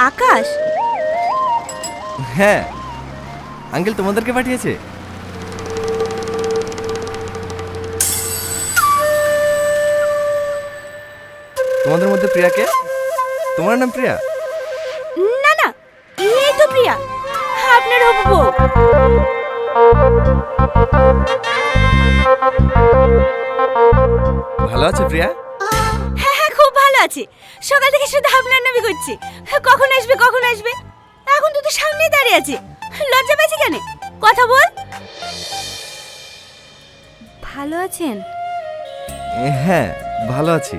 আকাশ? হ্যাঁ, আঙ্কেল তোমাদেরকে পাঠিয়েছে। তোমাদের মধ্যে প্রিয়াকে? তোমার নাম প্রিয়া? না না, এই তো প্রিয়া, আপনার হবু বউ। ভালো আছো প্রিয়া? হ্যাঁ হ্যাঁ, খুব ভালো আছি। সকাল থেকে শুধু আপনার নামই করছি, কখন আসবে কখন আসবে। এখন তো তোর সামনেই দাঁড়িয়ে আছে, লজ্জা পাইছি কেন? কথা বল। ভালো আছেন? হ্যাঁ, ভালো আছি।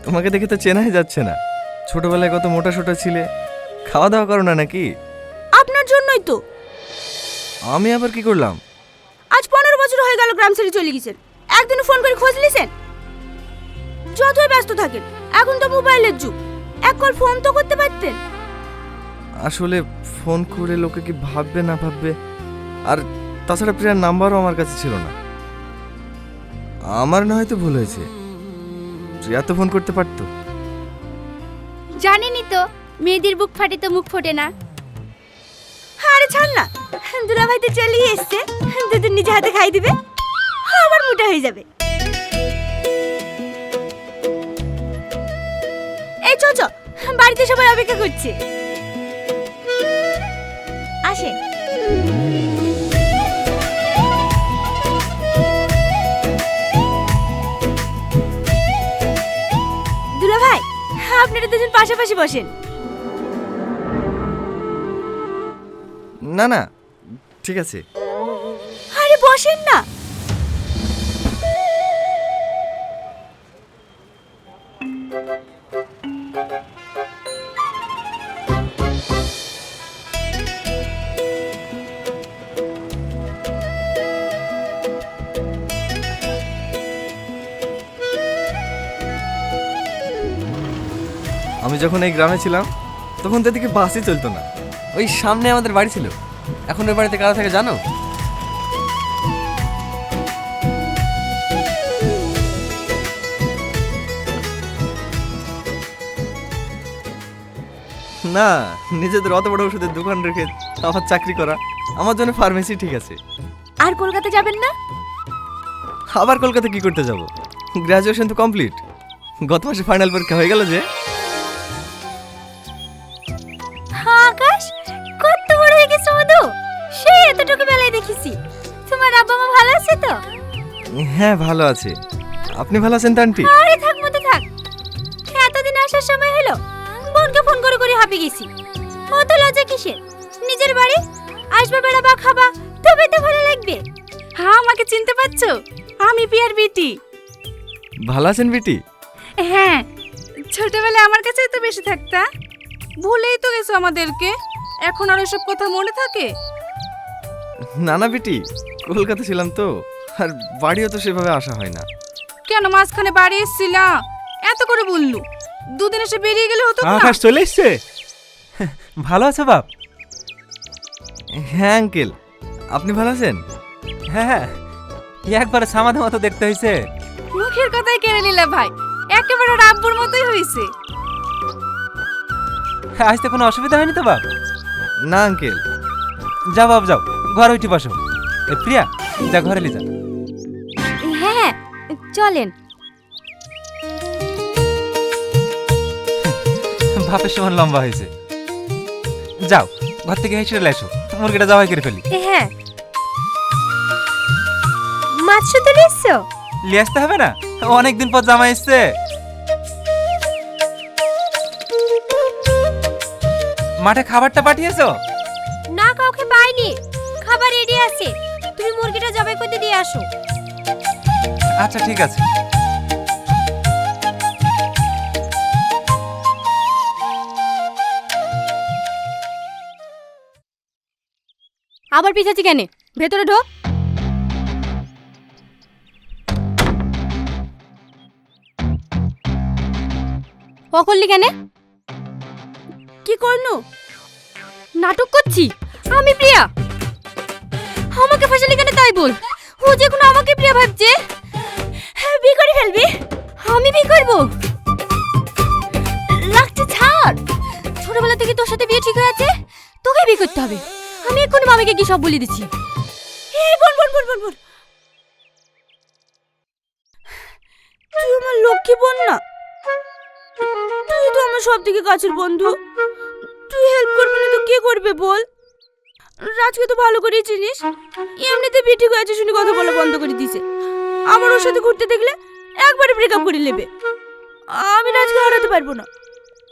তোমাকে দেখে তো চেনাই যাচ্ছে না। ছোটবেলায় কত মোটা সোটা ছিলে, খাওয়া দাওয়া করো না নাকি? আপনার জন্যই তো। আমি আবার কি করলাম? আজ 15 বছর হয়ে গেল গ্রাম ছেড়ে চলে গেছেন, একদিন ফোন করে খোঁজ নিছেন? যতই ব্যস্ত থাকেন, এখন তো মোবাইলের যুগ, এক কল ফোন তো করতে পারতেন। আসলে ফোন করে লোকে কি ভাববে না ভাববে, আর তাছাড়া প্রিয়ার নাম্বারও আমার কাছে ছিল না। আমার না হয়তো ভুল হয়েছে, প্রিয়া তো ফোন করতে পারতো। জানেনই তো, মেয়েদের বুক ফাটে তো মুখ ফোটে না। আরে ছাড় না, দুলা ভাই তো চলেই এসছে, দুদিন নিজে হাতে খাই দিবে, আবার মোটা হয়ে যাবে। এই চ চ, বাড়িতে সবাই অপেক্ষা করছে, আসেন। দুলা ভাই, আপনারা দুজন পাশাপাশি বসেন। না না, ঠিক আছে। আরে বসেন না। আমি যখন এই গ্রামে ছিলাম তখন তো এদিকে বাসই চলতো না। ওই সামনে আমাদের বাড়ি ছিল, এখন ওই বাড়িতে কারা থাকে জানো? না, নিজেদের অত বড় ওষুধের দোকান রেখে আমার চাকরি করা, আমার জন্য ফার্মেসি ঠিক আছে। আর কলকাতা যাবেন না? আবার কলকাতা কি করতে যাব? গ্রাজুয়েশন তো কমপ্লিট, গত মাসে ফাইনাল পরীক্ষা হয়ে গেল যে। আকাশ, কত বড় হয়ে গেছে মধু, সেই এতটুকু বেলায় দেখেছি। তোমার আব্বা মা ভালো আছে তো? হ্যাঁ ভালো আছে। আপনি ভালো আছেন তো আন্টি? আরে থাক মতো থাক, এতদিন আসার সময় হলো, বোনকে ফোন করে করে হাঁপে গেছি। অত লজ্জা কিসের? নিজের বাড়ি আসবে, বেড়াবা, খাবা, তবে তো ভালো লাগবে। হ্যাঁ, আমাকে চিনতে পারছো? আমি পিয়ার বিটি। ভালো আছেন বিটি? হ্যাঁ, ছোটবেলায় আমার কাছেই তো বেশি থাকতা, ভুলেই তো গেছো আমাদেরকে। এখন আর এসব কথা মনে থাকে? না না বিটি, কলকাতা ছিলাম তো, আর বাড়িও তো সেভাবে আসা হয় না। কেন মাঝখানে বাড়ি এসেছিলা? এত করে বললু, দুদিন এসে বেরিয়ে গেলে হতো না? আকাশ চলে এসছে। ভালো আছো বাপ? হ্যাঁ আঙ্কেল, আপনি ভালো আছেন? হ্যাঁ হ্যাঁ, একবারে সামাদের মতো দেখতে হয়েছে। মুখের কথাই কেড়ে নিলা ভাই, একেবারে ওর আব্বুর মতোই হয়েছে। আসতে কোনো অসুবিধা হয়নি তো বাপ? না আঙ্কেল। যাও বাপ যাও, ঘরে উঠে বসো। এ প্রিয়া, যা ঘরে লি যা। হ্যাঁ চলেন। বাপের সমান লম্বা হয়েছে। যাও ঘর থেকে হেসে এসো, মুরগিটা জবাই করে ফেলি। হ্যাঁ, মাছ শুধু এসছো? লিয়ে আসতে হবে না, অনেকদিন পর জামাই এসছে। মাঠে খাবারটা পাঠিয়েছো? না, কাউকে পাইনি, খাবার রেডি আছে, তুমি মুরগিটা জবাই করতে দিয়ে আসো। আচ্ছা ঠিক আছে। আবার পিছাচ্ছি কেন? ভেতরে ঢোক। ও করলি কেন? কি করনু? নাটক করছি আমি প্রিয়া। আমাকে ফাঁসালি কেন তাই বল। ও যে কোনো আমাকে প্রিয়া ভাবছে। বিয়ে করে ফেলবি? আমি বিয়ে করবো? লাগছে ছাড়। ছোটবেলা থেকে তোর সাথে বিয়ে ঠিক হয়ে আছে, তোকে বিয়ে করতে হবে। আমি এক্ষুনি মামিকে কি সব বলে দিচ্ছি। এই বোন বোন বোন বোন বোন, তুই আমার লক্ষ্মী বোন না? তুই তো আমার সব থেকে কাছের বন্ধু। তুই হেল্প করবি না তো কে করবে বল? রাজকে তো ভালো করেই চিনিস, এমনিতে বিয়ে ঠিক হয়ে আছে শুনে কথা বলা বন্ধ করে দিয়েছে। আমার ওর সাথে ঘুরতে দেখলে একবারে ব্রেকআপ করে নেবে। আমি রাজকে হারাতে পারবো না,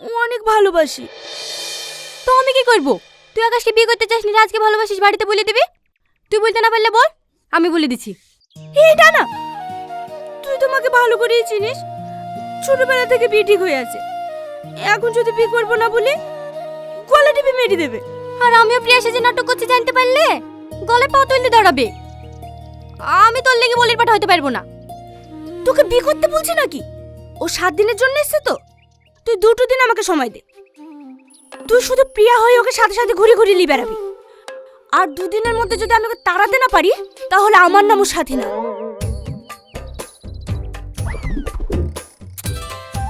ও অনেক ভালোবাসি। তো আমি কি করব? তুই আকাশকে বিয়ে করতে চাসনি, রাজকে ভালোবাসিস, বাড়িতে বলে দিবি। তুই বলতে না পারলে বল, আমি বলে দিচ্ছি। এটা না, তুই তোমাকে ভালো করেই চিনিস, ছোটবেলা থেকে বিয়ে ঠিক হয়ে আছে। এখন যদি বিয়ে করবো না বলে গলা টিপে মেরে দেবে। আর আমিও প্রিয়া সেজে নাটক করছি জানতে পারলে গলে পা তুলতে দাঁড়াবে। আমি তোর লেগে বলির পাঠা হতে পারবো না। তোকে বিয়ে করতে বলছি নাকি? ও 7 দিনের জন্য এসেছে তো, তুই 2 দিন আমাকে সময় দে। তুই শুধু প্রিয়া হয়ে ওকে সাথে সাথে ঘুরে ঘুরে নিয়ে বেড়াবি। আর 2 দিনের মধ্যে যদি আমি ওকে তাড়াতে না পারি, তাহলে আমার নামও সাথী না।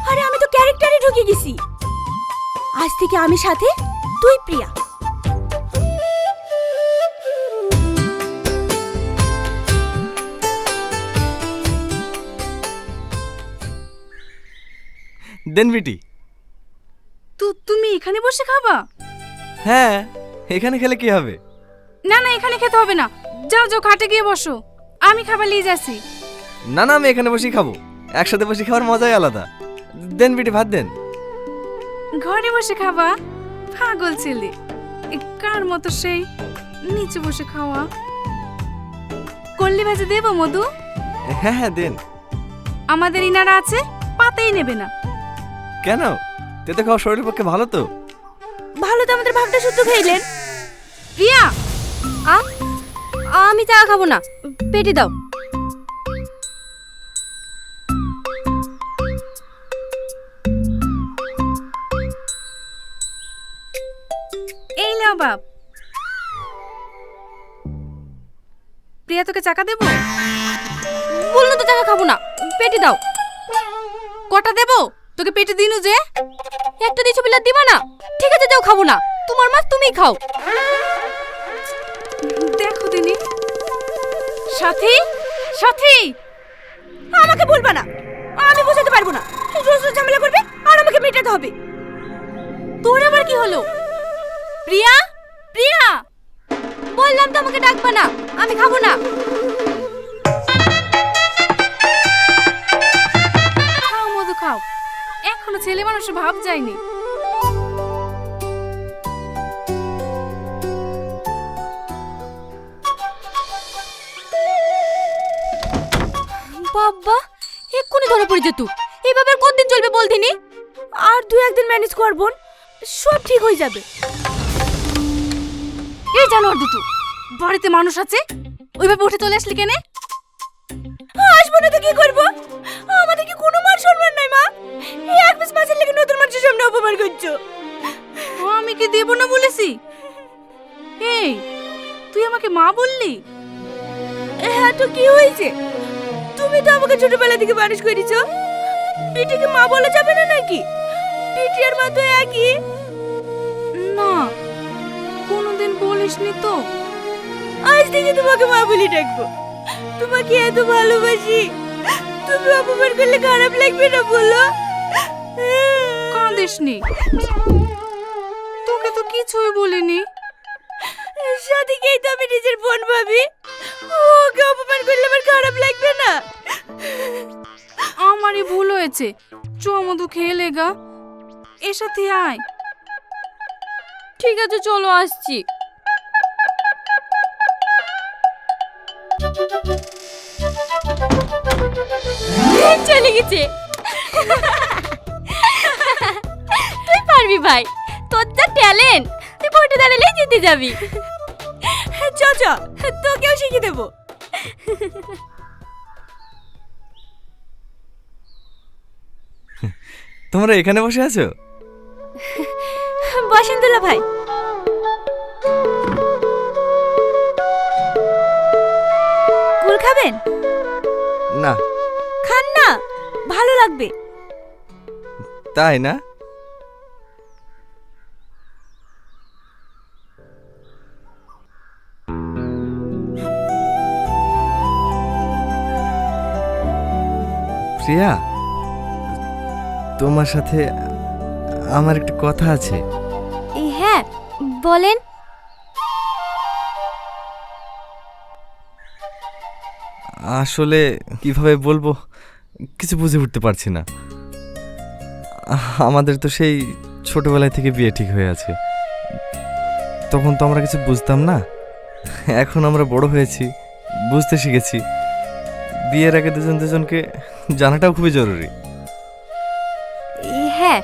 আরে আমি তো ক্যারেক্টারে ঢুকে গেছি। আজ থেকে আমি সাথে, তুই প্রিয়া। দেন বিটি। তুমি এখানে বসে খাবা? হ্যাঁ, এখানে খেলে কি হবে? না না, এখানে খেতে হবে না। যাও যাও, খাটে গিয়ে বসো, আমি খাবার নিয়ে যাচ্ছি। না না, আমি এখানে বসেই খাবো। একসাথে বসে খাওয়ার মজাই আলাদা। দেন বিটি, ভাত দেন। ঘরে বসে খাবা? পাগল ছেলে, কার মতো সেই নিচে বসে খাওয়া। কল্লি ভাজি দেবো মধু? হ্যাঁ হ্যাঁ দেন। আমাদের ইনারা আছে, পাতেই নেবে না। কেন? তেতে খাওয়া শরীরের পক্ষে ভালো তো। ভালো তো আমাদের ভাগটা শুদ্ধ খাইলেন। প্রিয়া, আমি চা খাবো না, পেটে দাও। এই নাও বাপ। প্রিয়া তোকে চাকা দেবো? বললো তো টাকা খাবো না, পেটে দাও। কটা দেবো তোকে? পেটে দিনু যে একটা দিছো বিলাত দিবা না? ঠিক আছে যাও, খাবো না। তোমার মাছ তুমিই খাও। দেখো দিনি। সাথী, সাথী, আমাকে বলবা না, আমি বোঝাতে পারবো না। রোজ রোজ ঝামেলা করবে আর আমাকে মেটাতে হবে। তোর আবার কি হলো? প্রিয়া, প্রিয়া, বললাম তো আমাকে ডাকবা না, আমি খাবো না। খাও মধু খাও, এখনো ছেলে মানুষের ভাব যায়নি। বাবা, এক্ষুনি ধরে পড়ে যেত। এইভাবে আর কতদিন চলবে বল দিনি? আর 2-1 দিন ম্যানেজ কর বোন, সব ঠিক হয়ে যাবে। এই জানোয়ার দুটো, বাড়িতে মানুষ আছে, ওইভাবে উঠে চলে আসলি কেনে? আসবো না তো কি করবো? আমাদের কি কোনো মান সম্মান নাই মা? এই এক পিস মাছের লেগে নতুন মানুষের সামনে অপমান করছো। আমি কি দেব না বলেছি? এই, তুই আমাকে মা বললি? হ্যাঁ তো কি হয়েছে? তুমি তো আমাকে ছোটবেলা থেকে মানুষ করেছো। বিটিকে মা বলা যাবে না নাকি? বিটি আর মা তো একই। না, কোনোদিন বলিসনি তো। আজ থেকে তোমাকে মা বলি ডাকবো। তোমাকে এত ভালোবাসি, তুমি অপমান করলে খারাপ লাগবে না বলো? কাঁদিসনি, তোকে তো কিছুই বলিনি। সাথীকেই তো আমি নিজের বোন ভাবি, ওকে অপমান করলে আমার খারাপ লাগবে না? আমারই ভুল হয়েছে। চ মধু খেয়ে লেগা, এর সাথে আয়। ঠিক আছে চলো, আসছি। চলে গেছে। তুই পারবি ভাই, তোর যা ট্যালেন্ট, তুই ভোটে দাঁড়ালেই জিতে যাবি। চ চ, তোকেও শিখিয়ে দেবো। তোমরা এখানে বসে আছো? বসেন দুলা ভাই। কুল খাবেন? না। খান না, ভালো লাগবে। তাই না? শ্রেয়া, তোমার সাথে আমার একটা কথা আছে। হ্যাঁ বলেন। আসলে কিভাবে বলবো কিছু বুঝে উঠতে পারছি না। আমাদের তো সেই ছোটবেলায় থেকে বিয়ে ঠিক হয়ে আছে। তখন তো আমরা কিছু বুঝতাম না। এখন আমরা বড় হয়েছি, বুঝতে শিখেছি। বিয়ের আগে দুজন দুজনকে জানাটাও খুবই জরুরি। হ্যাঁ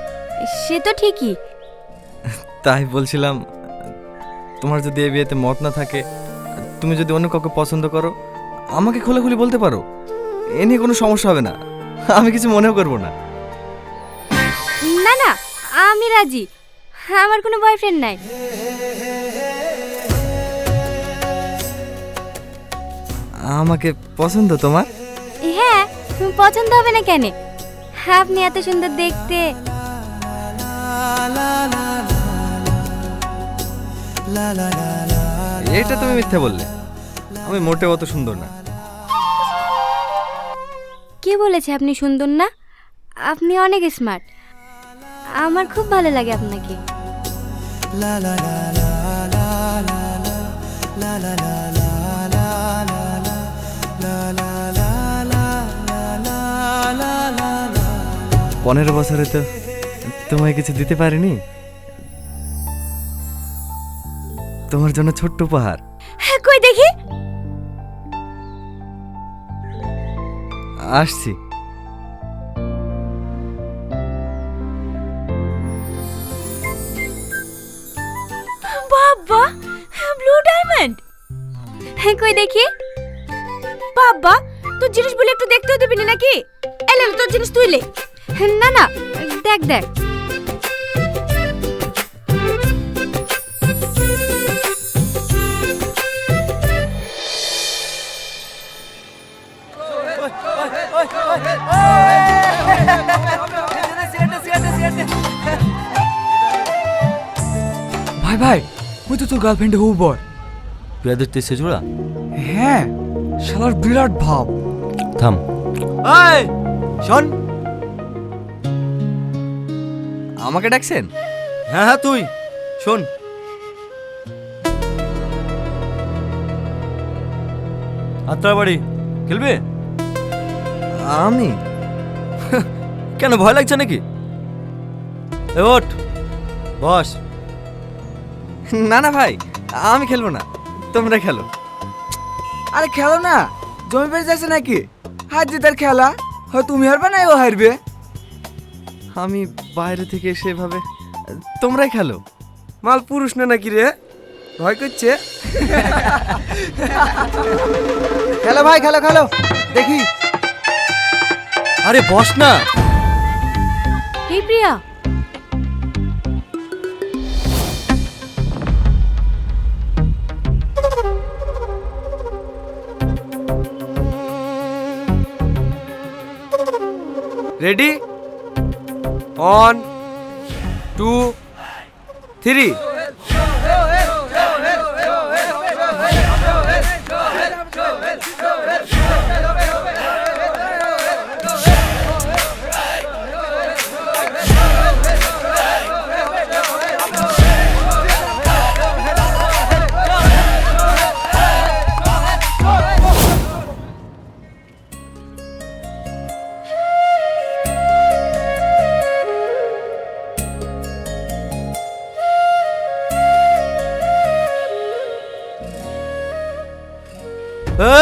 সে তো ঠিকই। তাই বলছিলাম, তোমার যদি এই বিয়েতে মত না থাকে, তুমি যদি অন্য কাউকে পছন্দ করো, আমাকে খোলাখুলি বলতে পারো। এ নিয়ে কোনো সমস্যা হবে না, আমি কিছু মনেও করবো না। না না, আমি রাজি। আমার কোনো বয়ফ্রেন্ড নাই। আমাকে পছন্দ তোমার? হ্যাঁ, পছন্দ হবে না কেন? আপনি এত সুন্দর দেখতে। এটা তুমি মিথ্যে বললে। আমি মোটেও অত সুন্দর না। কে বলেছে আপনি সুন্দর না? আপনি অনেক স্মার্ট। আমার খুব ভালো লাগে আপনাকে। পনেরো বছরে তো তোমায় কিছু দিতে পারিনি। তোমার জন্য ছোট্ট উপহার। কই দেখি। আসছি। বাবা, ব্লু ডায়মন্ড। কই দেখি। বাবা, তোর জিনিস বলে একটু দেখতেও দিবি না নাকি? এলে তোর জিনিস তুই লে। না না, দেখ দেখ। ভাই ভাই, ওই তো তোর গার্লফ্রেন্ড হবু বর। পেয়াদের তেসে জোড়া। হ্যাঁ, শালার বিরাট ভাব। থাম। এই শোন। আমাকে ডাকছেন? হ্যাঁ হ্যাঁ তুই শোন। আত্রার বাড়ি খেলবে? আমি? কেন ভয় লাগছে নাকি? এ ওঠ, বস। না না ভাই, আমি খেলবো না, তোমরা খেলো। আরে খেলো না, জমি পেয়ে যাচ্ছে নাকি? হাত জিতার খেলা, হয় তুমি হারবে না ও হারবে। আমি বাইরে থেকে এসে এভাবে, তোমরাই খেলো। মাল পুরুষ না নাকি রে? ভয় করছে। খেলো ভাই, খেলো খেলো, দেখি। আরে বস না। এই প্রিয়া, রেডি? 1 2 3।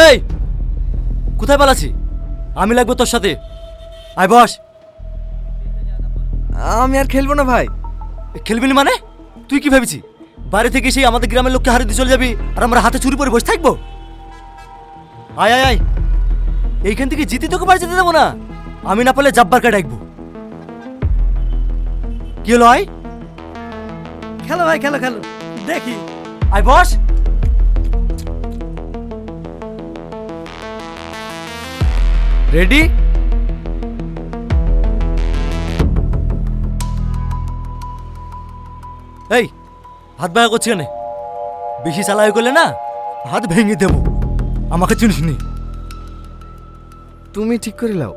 এই কোথায় পালাচ্ছি? আমি লাগবো তোর সাথে। আয় বস। আমি আর খেলবো না ভাই। খেলবি না মানে? তুই কি ভেবেছি বাইরে থেকে সেই আমাদের গ্রামের লোককে হারিয়ে দিয়ে চলে যাবি আর আমরা হাতে চুরি পরে বসে থাকবো? আয় আয় আয়, এইখান থেকে জিতে তোকে বাড়ি যেতে দেবো না। আমি না পারলে জাব্বারকে ডাকবো। কি হলো? আয় খেলো ভাই, খেলো খেলো, দেখি। আয় বস। রেডি? এই হাত ব্যথা করছি কেন? বেশি চালাই করলে না হাত ভেঙে দেবো। আমাকে চিনিস নি? তুমি ঠিক করে লাও,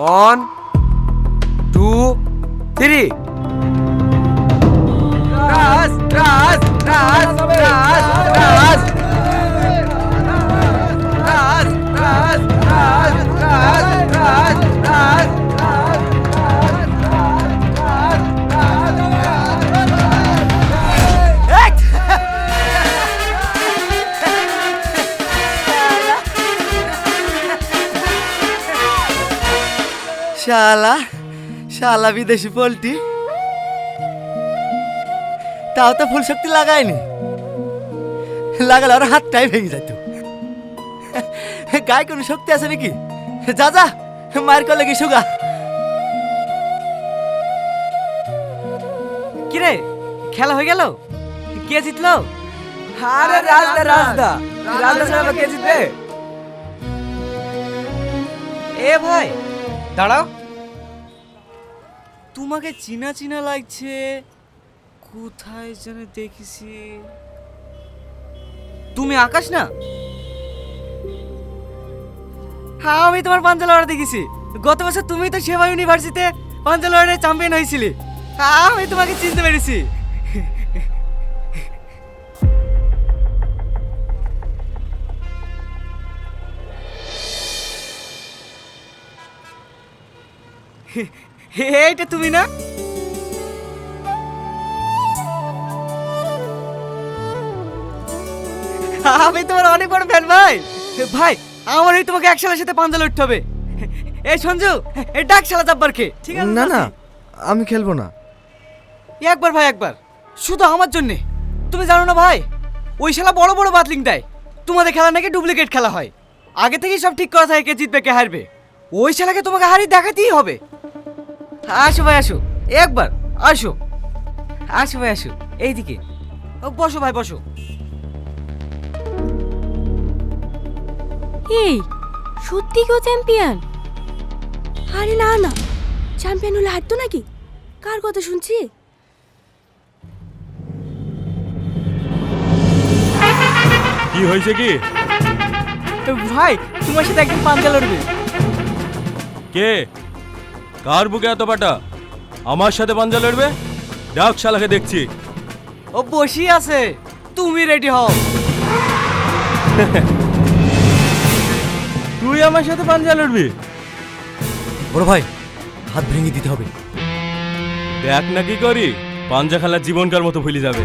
1 2 3 রাজ রাজ রাজ রাজ রাজ রাজ রাজ রাজ রাজ রাজ শালা শালা বিদেশি পোল্ট্রি, তাও তো ফুল শক্তি লাগায়নি, লাগালে ওর হাতটাই ভেঙে যেত। গায়ে কোনো শক্তি আছে নাকি? যা যা মায়ের কলে কি সুগা। কিরে খেলা হয়ে গেল? কে জিতলো? আরে রাজদা রাজদা রাজদা সাহেব কে জিতবে? এ ভাই দাঁড়াও। তোমাকে চিনা চিনা লাগছে, কোথায় যেন দেখেছি। তুমি আকাশ না? হ্যাঁ আমি তোমার পাঞ্জা লড়া দেখেছি। গত বছর তুমি তো সেবা ইউনিভার্সিটিতে পাঞ্জা লড়াই চ্যাম্পিয়ন হয়েছিলে। হ্যাঁ আমি তোমাকে চিনতে পেরেছি। এইটা তুমি না? আমি তোমার অনেক বড় ফ্যান ভাই। ভাই আমার এই তোমাকে এক শালার সাথে পাঞ্জা লড়তে হবে। এই সঞ্জু এই ডাক শালা জব্বারকে। ঠিক আছে না না, আমি খেলবো না। একবার ভাই একবার, শুধু আমার জন্যে। তুমি জানো না ভাই, ওই শালা বড় বড় বাতলিং দেয়। তোমাদের খেলা নাকি ডুপ্লিকেট খেলা হয়। আগে থেকেই সব ঠিক করা থাকে কে জিতবে কে হারবে। ওই শালাকে তোমাকে হারিয়ে দেখাতেই হবে। আসো ভাই আসো, একবার আসো। আসো ভাই আসো, এইদিকে বসো ভাই বসো। এই সত্যি কেউ চ্যাম্পিয়ন? আরে না না, চ্যাম্পিয়ন হলে হারতো নাকি? কার কথা শুনছি? কি হয়েছে কি? ভাই তোমার সাথে একদিন পাঞ্জা লড়বে। কে? কার বুকে এত পাটা? আমার সাথে পাঞ্জা লড়বে? ডাক শালাকে দেখছি। ও বসি আছে, তুমি রেডি হও। তুই আমার সাথে পাঞ্জা লড়বি? বড় ভাই হাত ভেঙে দিতে হবে। দেখ না কি করি, পাঞ্জা খেলার জীবনকার মতো ভুলে যাবে।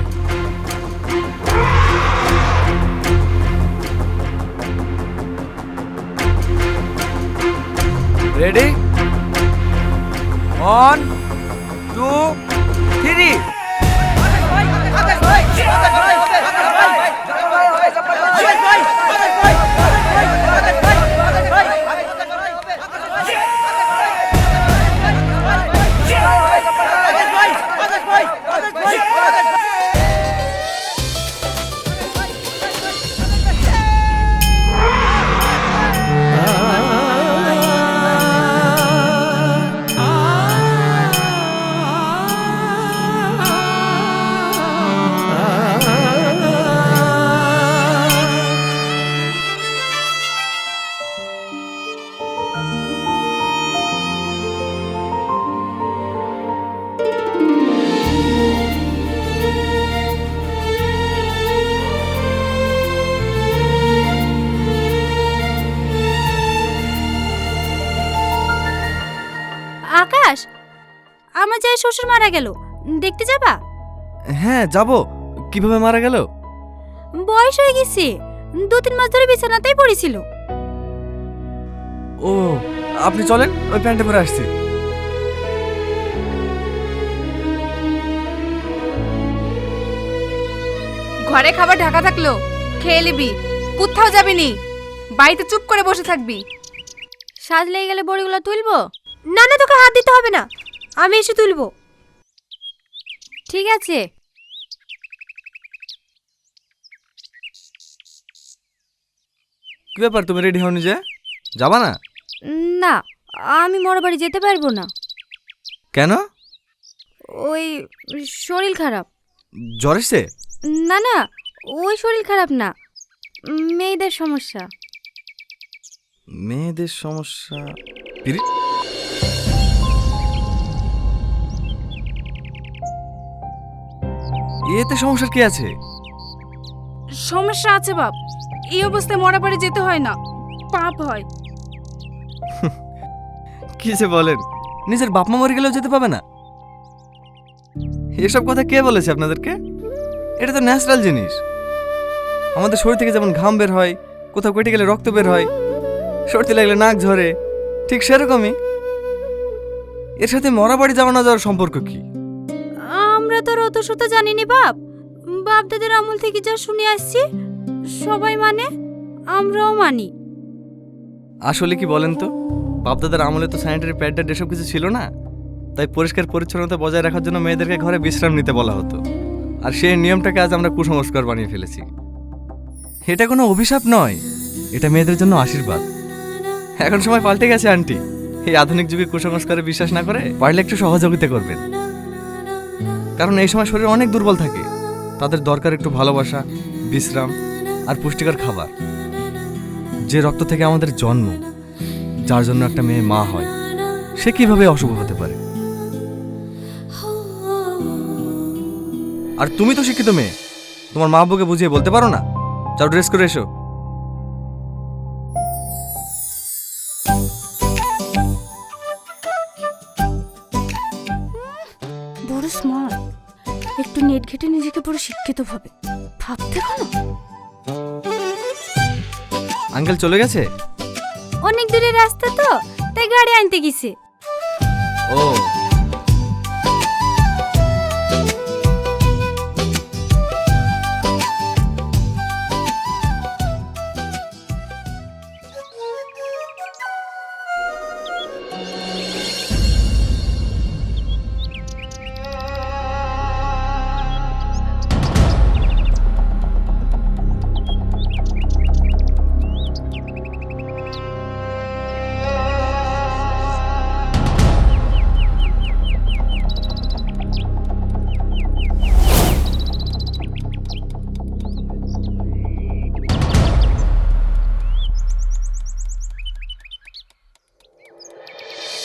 রেডি 1 2 3 আকাশ, আমার যাই শ্বশুর মারা গেল, দেখতে যাবা? হ্যাঁ যাব। কিভাবে মারা গেল? বয়স হয়ে গেছে, 2-3 মাস ধরে বিছানাতেই পড়েছিল। ও আপনি চলেন, ওই প্যান্টে পরে আসছি। ঘরে খাবার ঢাকা থাকলো, খেয়ে নিবি, কোথাও যাবি নি, বাড়িতে চুপ করে বসে থাকবি। সাজ লেগে গেলে বড়িগুলো তুলবো? না না, তোকে হাত দিতে হবে না, আমি এসে তুলবো। ঠিক আছে। কি ব্যাপার, তুমি রেডি হওনি যে? যাবা না? না, আমি মরা বাড়ি যেতে পারবো না। কেন? ওই শরীর খারাপ। জ্বর এসছে? না না, ওই শরীর খারাপ না, মেয়েদের সমস্যা। মেয়েদের সমস্যা? এতে সমস্যার কি আছে? সমস্যা আছে বাপ, এই অবস্থায় মরা বাড়ি যেতে হয় না, পাপ হয়। কি যে বলেন, নিজের বাপ মা মরে গেলেও যেতে পাবে না? এসব কথা কে বলেছে আপনাদেরকে? এটা তো ন্যাচারাল জিনিস। আমাদের শরীর থেকে যেমন ঘাম বের হয়, কোথাও কেটে গেলে রক্ত বের হয়, সর্দি লাগলে নাক ঝরে, ঠিক সেরকমই এর সাথে মরা বাড়ি যাওয়া না যাওয়ার সম্পর্ক কি? আমরা তো আর অত শত জানিনি বাপ। বাপ দাদের আমল থেকে যা শুনে আসছি সবাই মানে, আমরাও মানি। আসলে কি বলেন তো, বাপদাদার আমলে তো স্যানিটারি প্যাড এসব কিছু ছিল না, তাই পরিষ্কার পরিচ্ছন্নতা বজায় রাখার জন্য মেয়েদেরকে ঘরে বিশ্রাম নিতে বলা হতো। আর সেই নিয়মটাকে আজ আমরা কুসংস্কার বানিয়ে ফেলেছি। এটা কোনো অভিশাপ নয়, এটা মেয়েদের জন্য আশীর্বাদ। এখন সময় পাল্টে গেছে আন্টি, এই আধুনিক যুগে কুসংস্কারে বিশ্বাস না করে পারলে একটু সহযোগিতা করবেন। কারণ এই সময় শরীর অনেক দুর্বল থাকে, তাদের দরকার একটু ভালোবাসা, বিশ্রাম আর পুষ্টিকর খাবার। যে রক্ত থেকে আমাদের জন্ম, যার জন্য একটা মেয়ে মা হয়, সে কিভাবে অশুভ হতে পারে? আর তুমি তো শিক্ষিত মেয়ে, তোমার মা আব্বুকে বুঝিয়ে বলতে পারো না? যাও ড্রেস করে এসো। বড় স্মার্ট, একটু নেট ঘেটে নিজেকে পুরো শিক্ষিত ভাবে ভাবতে কোনো। আঙ্কেল চলে গেছে? অনেক দূরের রাস্তা তো, তাই গাড়ি আনতে গেছে। ও,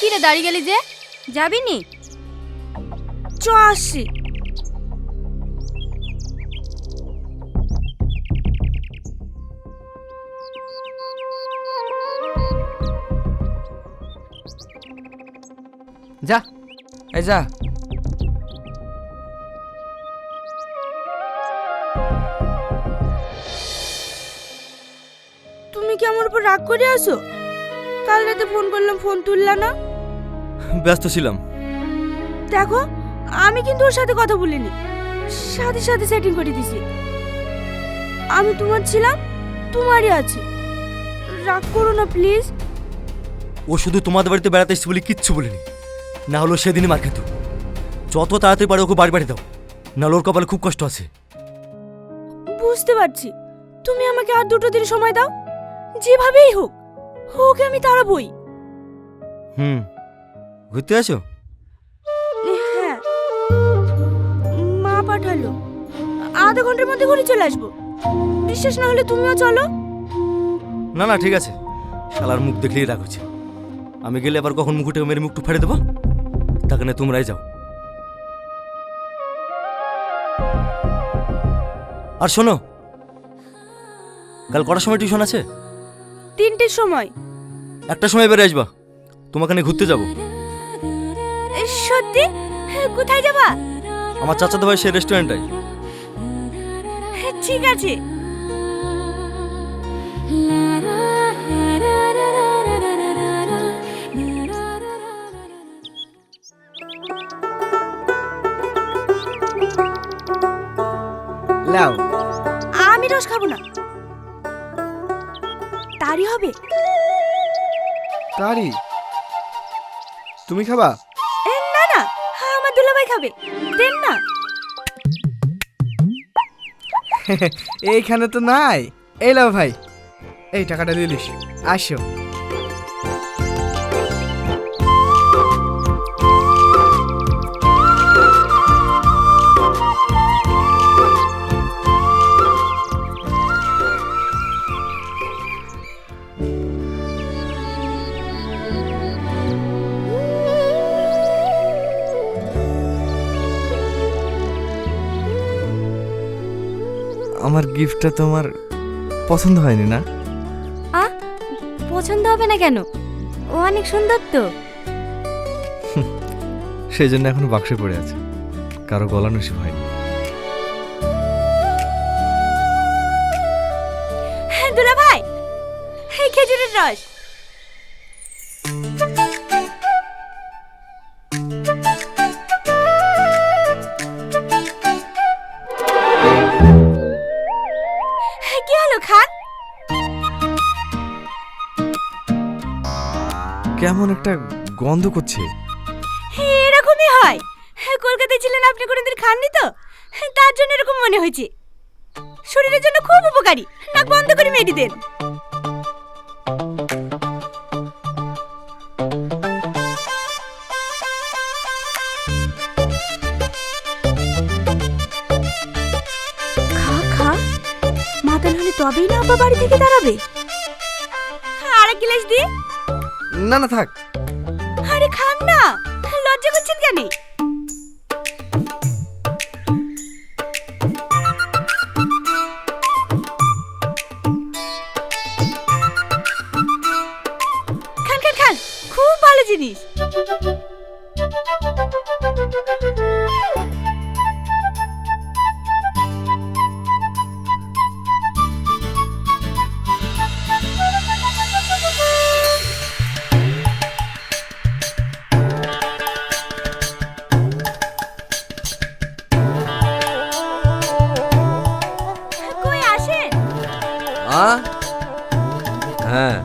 কি রে দাঁড়িয়ে গেলি যে, যাবি নি? চ আসি। যা, এই যা। তুমি কি আমার উপর রাগ করে আসো? কাল রাতে ফোন করলাম, ফোন তুললা না। ব্যস্ত ছিলাম। দেখো, আমি কিন্তু ওর সাথে কথা বলিনি, সাথে সাথে সেটিং করে দিছি। আমি তোমার ছিলাম, তোমারই আছে, রাগ করো না প্লিজ। ও শুধু তোমাদের বাড়িতে বেড়াতে এসেছে বলে কিচ্ছু বলিনি, না হলো সেদিনই মার খেত। যত তাড়াতাড়ি পারে ওকে বাড়ি দাও, নাহলে ওর কপালে খুব কষ্ট আছে। বুঝতে পারছি, তুমি আমাকে আর 2 দিন সময় দাও, যেভাবেই হোক ওকে আমি তাড়াবই। ঘুরতে আসো? হ্যাঁ, মা পাঠালো, আধা ঘন্টার মধ্যে ঘুরে চলে আসবো। বিশ্বাস না হলে তুমিও চলো। না না ঠিক আছে, শালার মুখ দেখলেই রাগ হচ্ছে। আমি গেলে আবার কখন মুখটা মেরে মুখটু ফেড়ে দেবো, তাকে না তোমরাই যাও। আর শোনো, কাল কটার সময় টিউশন আছে? 3টের সময়। একটার সময় বেড়ে আসবা, তোমাকে নিয়ে ঘুরতে যাবো। সত্যি? কোথায় যাবা? আমার চাচাতো ভাই সেই রেস্টুরেন্টটাই। ঠিক আছে। লাও। আমি রস খাবো না। তারই হবে। তারি, তুমি খাবা? না না, আমার দুলাভাই খাবে, দেন না। এইখানে তো নাই। এই লাও ভাই, এই টাকাটা দিলিস। আসো। আমার গিফটটা তোমার পছন্দ হয়নি না? পছন্দ হবে না কেন? ও অনেক সুন্দর তো। সেই জন্য এখনো বাক্সে পড়ে আছে, কারো গলা নসিব হয়নি। দুলা ভাই, এই খেজুরের রস। কি হলো খান? কেমন একটা গন্ধ করছে। এরকমই হয়। কলকাতায় ছিলেন আপনি, কোনোদিন খাননি তো, তার জন্য এরকম মনে হয়েছে। শরীরের জন্য খুব উপকারী, নাক বন্ধ করে মেডি দেন। খা খা, মাথা নাহলে তবেই না আপা বাড়ি থেকে দাঁড়াবে। আর এক গ্লাস দি। না না থাক। আরে খান না, লজ্জা করছেন কেন? খান খান খান, খুব ভালো জিনিস। কই আসেন? হ্যাঁ,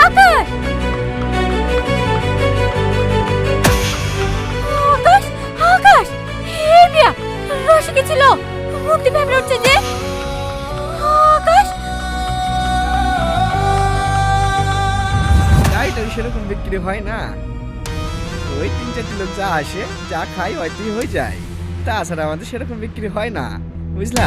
আকাশ! আকাশ! আকাশ! হে মিয়া, রসিকে ছিল, মুক্তি ভেবে উঠছে যে। আকাশ! চাইটা সেরকম বিক্রি হয় না, ওই 3-4টি লোক যা আসে যা খায় ওইটাই হয়ে যায়, তাছাড়া আমাদের সেরকম বিক্রি হয় না, বুঝলা?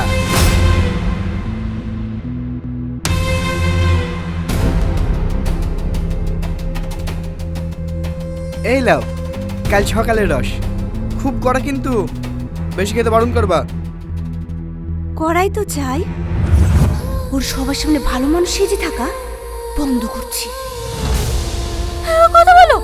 এই লাও, কাল সকালের রস, খুব কড়া কিন্তু, বেশি খেতে বারণ করবা। করাই তো চাই, ওর সবার সামনে ভালো মানুষ সেজে থাকা বন্ধ করছি। কথা বলো।